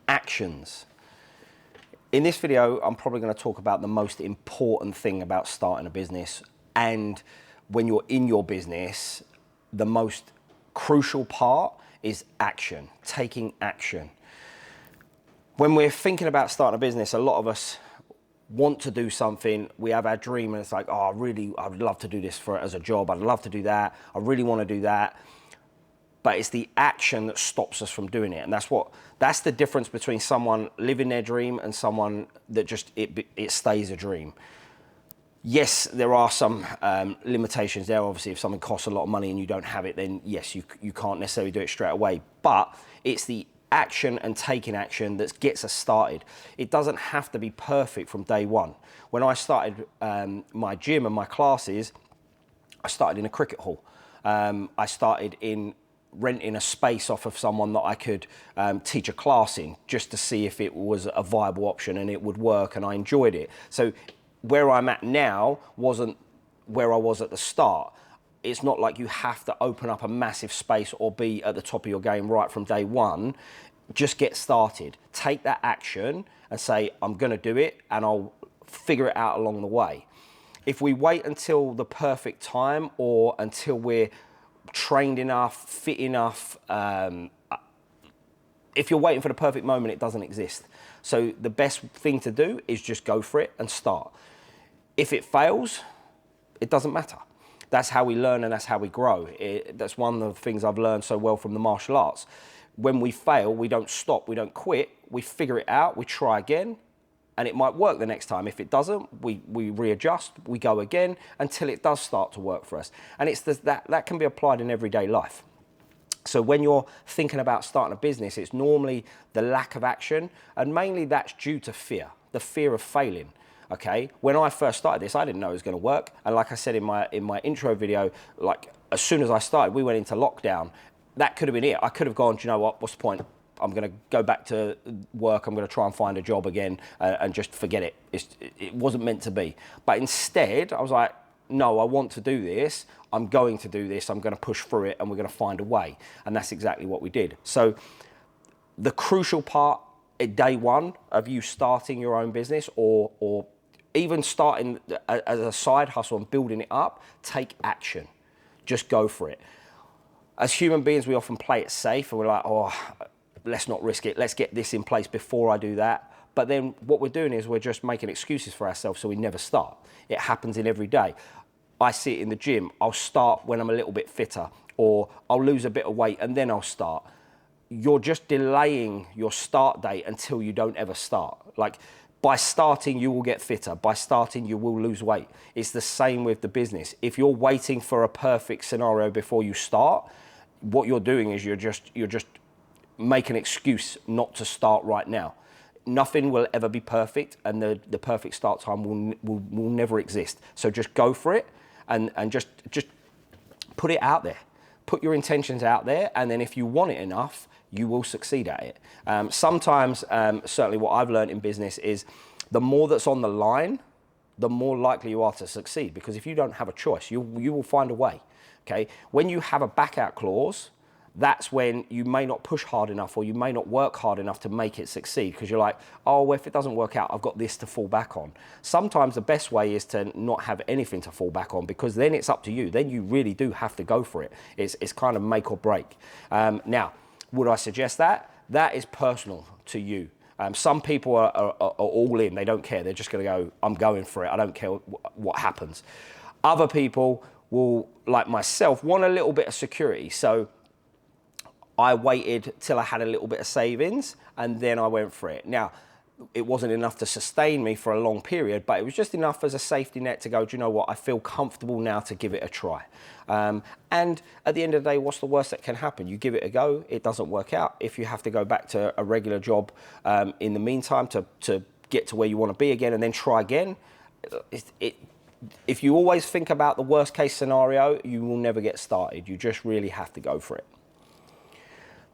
Actions. In this video, I'm probably going to talk about the most important thing about starting a business, and when you're in your business, the most crucial part is action, taking action. When we're thinking about starting a business, a lot of us want to do something, we have our dream, and it's like, oh, I would love to do this as a job, I'd love to do that, I really want to do that. But it's the action that stops us from doing it. And that's the difference between someone living their dream and someone that just, it stays a dream. Yes, there are some limitations there. Obviously, if something costs a lot of money and you don't have it, then yes, you can't necessarily do it straight away. But it's the action and taking action that gets us started. It doesn't have to be perfect from day one. When I started my gym and my classes, I started in a cricket hall. I started in renting a space off of someone that I could teach a class in, just to see if it was a viable option and it would work, and I enjoyed it. So where I'm at now wasn't where I was at the start. It's not like you have to open up a massive space or be at the top of your game right from day one. Just get started. Take that action and say, I'm gonna do it, and I'll figure it out along the way. If we wait until the perfect time or until we're trained enough, fit enough, if you're waiting for the perfect moment, it doesn't exist. So the best thing to do is just go for it and start. If it fails, it doesn't matter. That's how we learn and that's how we grow. That's one of the things I've learned so well from the martial arts. When we fail, we don't stop, we don't quit, we figure it out, we try again, and it might work the next time. If it doesn't, we readjust, we go again until it does start to work for us. And it's that can be applied in everyday life. So when you're thinking about starting a business, it's normally the lack of action, and mainly that's due to fear, the fear of failing. Okay, when I first started this, I didn't know it was going to work. And like I said in my intro video, like as soon as I started, we went into lockdown. That could have been it. I could have gone, do you know what, what's the point? I'm going to go back to work. I'm going to try and find a job again and just forget it. It wasn't meant to be. But instead, I was like, no, I want to do this. I'm going to do this. I'm going to push through it, and we're going to find a way. And that's exactly what we did. So the crucial part at day one of you starting your own business, or even starting as a side hustle and building it up, take action. Just go for it. As human beings, we often play it safe, and we're like, oh, let's not risk it. Let's get this in place before I do that. But then what we're doing is we're just making excuses for ourselves, so we never start. It happens in every day. I see it in the gym. I'll start when I'm a little bit fitter, or I'll lose a bit of weight and then I'll start. You're just delaying your start date until you don't ever start. Like, by starting, you will get fitter. By starting, you will lose weight. It's the same with the business. If you're waiting for a perfect scenario before you start, what you're doing is you're just make an excuse not to start right now. Nothing will ever be perfect, and the perfect start time will never exist. So just go for it, and just put it out there. Put your intentions out there, and then if you want it enough, you will succeed at it. Sometimes, certainly what I've learned in business is the more that's on the line, the more likely you are to succeed, because if you don't have a choice, you will find a way. Okay? When you have a back out clause, that's when you may not push hard enough, or you may not work hard enough to make it succeed, because you're like, oh, well, if it doesn't work out, I've got this to fall back on. Sometimes the best way is to not have anything to fall back on, because then it's up to you. Then you really do have to go for it. It's kind of make or break. Now, would I suggest that? That is personal to you. Some people are all in. They don't care. They're just going to go, I'm going for it. I don't care what happens. Other people will, like myself, want a little bit of security. So I waited till I had a little bit of savings, and then I went for it. Now, it wasn't enough to sustain me for a long period, but it was just enough as a safety net to go, do you know what, I feel comfortable now to give it a try. And at the end of the day, what's the worst that can happen? You give it a go, it doesn't work out. If you have to go back to a regular job in the meantime to get to where you want to be again and then try again, if you always think about the worst case scenario, you will never get started. You just really have to go for it.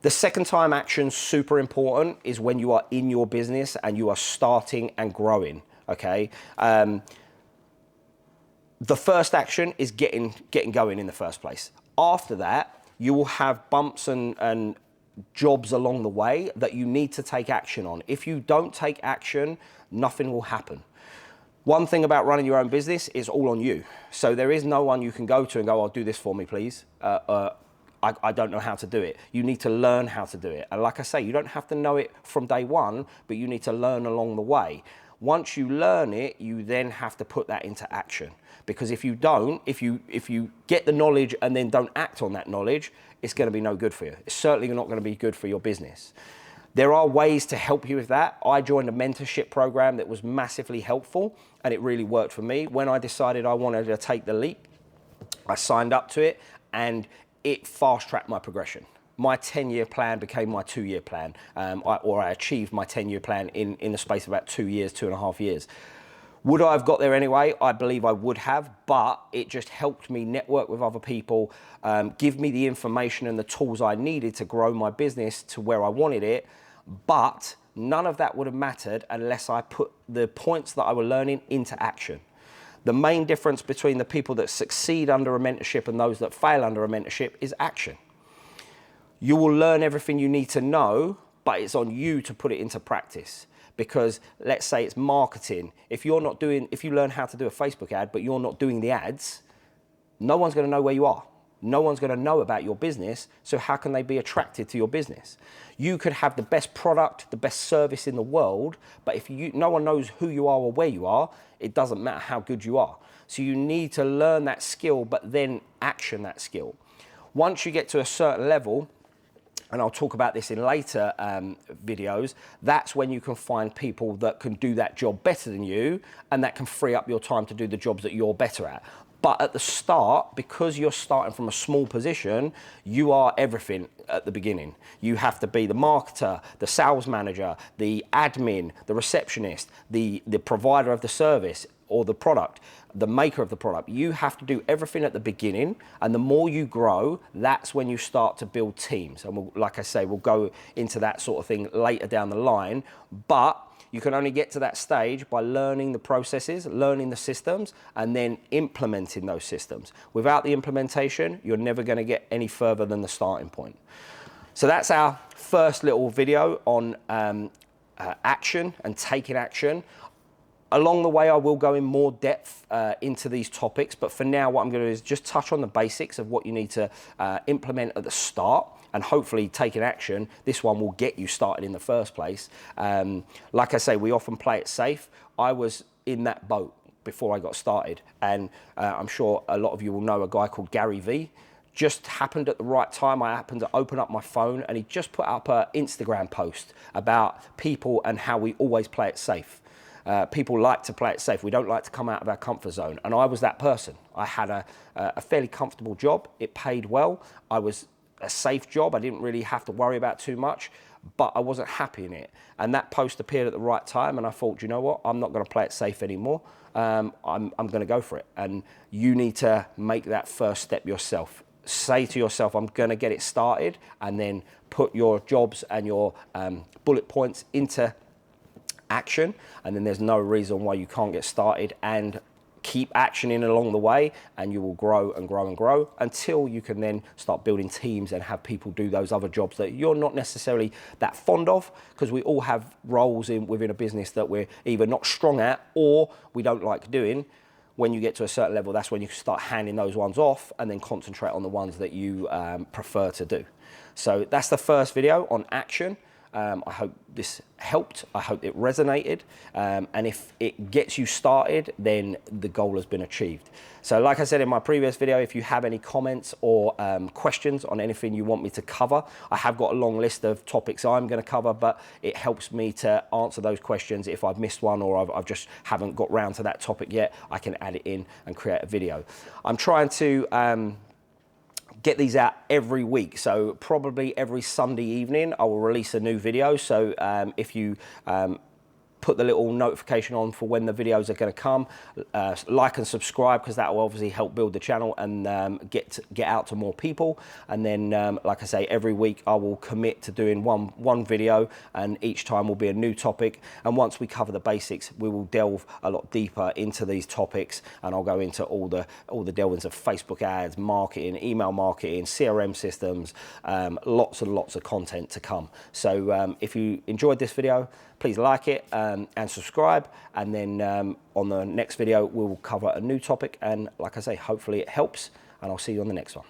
The second time action, super important, is when you are in your business and you are starting and growing, okay? The first action is getting going in the first place. After that, you will have bumps and jobs along the way that you need to take action on. If you don't take action, nothing will happen. One thing about running your own business is all on you. So there is no one you can go to and go, "Oh, do this for me, please. I don't know how to do it." You need to learn how to do it. And like I say, you don't have to know it from day one, but you need to learn along the way. Once you learn it, you then have to put that into action. Because if you don't, if you get the knowledge and then don't act on that knowledge, it's going to be no good for you. It's certainly not going to be good for your business. There are ways to help you with that. I joined a mentorship program that was massively helpful, and it really worked for me. When I decided I wanted to take the leap, I signed up to it, and it fast-tracked my progression. My 10-year plan became my 2-year plan, I achieved my 10-year plan in the space of about 2 years, 2.5 years. Would I have got there anyway? I believe I would have, but it just helped me network with other people, give me the information and the tools I needed to grow my business to where I wanted it. But none of that would have mattered unless I put the points that I was learning into action. The main difference between the people that succeed under a mentorship and those that fail under a mentorship is action. You will learn everything you need to know, but it's on you to put it into practice. Because let's say it's marketing. If you learn how to do a Facebook ad, but you're not doing the ads, no one's going to know where you are. No one's going to know about your business. So how can they be attracted to your business? You could have the best product, the best service in the world, but if no one knows who you are or where you are, it doesn't matter how good you are. So you need to learn that skill, but then action that skill. Once you get to a certain level, and I'll talk about this in later videos, that's when you can find people that can do that job better than you, and that can free up your time to do the jobs that you're better at. But at the start, because you're starting from a small position, you are everything at the beginning. You have to be the marketer, the sales manager, the admin, the receptionist, the provider of the service or the product, the maker of the product. You have to do everything at the beginning, and the more you grow, that's when you start to build teams. And like I say, we'll go into that sort of thing later down the line, but you can only get to that stage by learning the processes, learning the systems, and then implementing those systems. Without the implementation, you're never going to get any further than the starting point. So that's our first little video on action and taking action. Along the way, I will go in more depth into these topics, but for now, what I'm going to do is just touch on the basics of what you need to implement at the start, and hopefully taking action. This one will get you started in the first place. Like I say, we often play it safe. I was in that boat before I got started, and I'm sure a lot of you will know a guy called Gary Vee. Just happened at the right time. I happened to open up my phone, and he just put up an Instagram post about people and how we always play it safe. People like to play it safe. We don't like to come out of our comfort zone. And I was that person. I had a fairly comfortable job. It paid well. I was a safe job. I didn't really have to worry about too much, but I wasn't happy in it. And that post appeared at the right time, and I thought, you know what? I'm not going to play it safe anymore. I'm going to go for it. And you need to make that first step yourself. Say to yourself, I'm going to get it started, and then put your jobs and your bullet points into action, and then there's no reason why you can't get started, and keep actioning along the way, and you will grow and grow and grow until you can then start building teams and have people do those other jobs that you're not necessarily that fond of, because we all have roles within a business that we're either not strong at or we don't like doing. When you get to a certain level, that's when you can start handing those ones off and then concentrate on the ones that you prefer to do. So that's the first video on action. I hope this helped. I hope it resonated. And if it gets you started, then the goal has been achieved. So like I said in my previous video, if you have any comments or questions on anything you want me to cover, I have got a long list of topics I'm going to cover, but it helps me to answer those questions. If I've missed one or I've just haven't got round to that topic yet, I can add it in and create a video. I'm trying to get these out every week, so probably every Sunday evening I will release a new video. So if you put the little notification on for when the videos are going to come. Like and subscribe, because that will obviously help build the channel and get out to more people. And then, like I say, every week I will commit to doing one video, and each time will be a new topic. And once we cover the basics, we will delve a lot deeper into these topics, and I'll go into all the delvings of Facebook ads, marketing, email marketing, CRM systems, lots and lots of content to come. So if you enjoyed this video, please like it and subscribe, and then on the next video we will cover a new topic, and like I say, hopefully it helps, and I'll see you on the next one.